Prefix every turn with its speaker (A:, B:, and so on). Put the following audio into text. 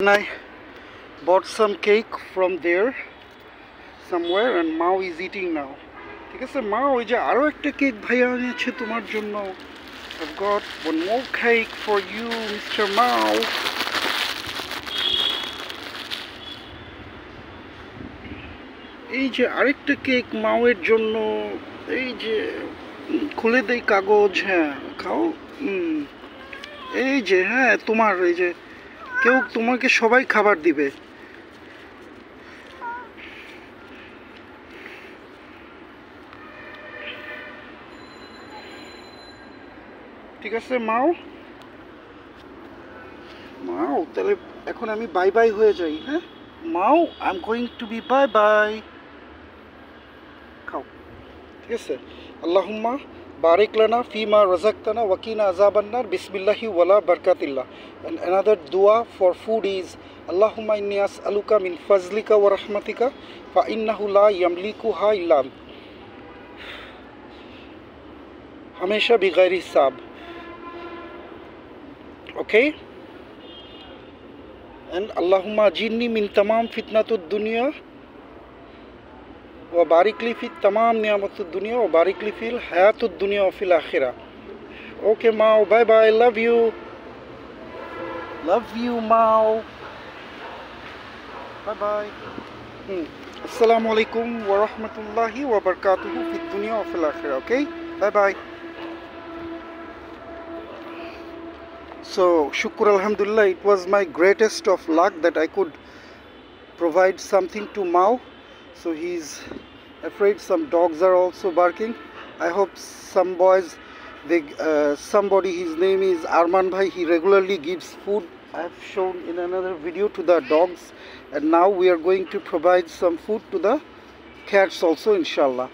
A: And I bought some cake from there somewhere and Mao is eating now. ঠিক আছে মা, ওই যে আরো একটা কেক ভাইয়া এনেছে তোমার জন্য. I've got one more cake for you, Mr. Mao. এই যে আরেকটা কেক মাওয়ের জন্য. এই যে খুলে দেই কাগজ. হ্যাঁ খাও. এই যে হ্যাঁ তোমার, এই যে কেউ তোমাকে সবাই খাবার দিবে. ঠিক আছে মাও. মাও তাহলে এখন আমি বাই বাই হয়ে যাই. হ্যাঁ মাও, I am going to be bye bye. খাও. ঠিক আছে. আল্লাহুম্মা বারিক লানা ফিমা রাযাকতানা ওয়া কিনা আযাবান্নার বিসমিল্লাহি ওয়ালা বারাকাতিল্লাহ. And another dua for food is Allahumma inni as'aluka min fazlika wa rahmatika fa innahu la yamlikuha illa ant. Hamesha bi ghairi hisab. Okay? And Allahumma ajirni min tamam fitnatud dunya wa barik li fi tamam ni'amatud dunya wa barik li fil hayatud dunya wa fil akhirah. Okay Mao, bye bye, love you. Love you Mao. Bye bye. Assalamu alaikum wa rahmatullahi wa barakatuhu fid dunya wa fil akhirah. Okay? Bye bye. So shukr alhamdulillah, it was my greatest of luck that I could provide something to Mao. So he's afraid some dogs are also barking. I hope some boys, somebody, his name is Arman Bhai, he regularly gives food. I have shown in another video to the dogs, and now we are going to provide some food to the cats also, inshallah.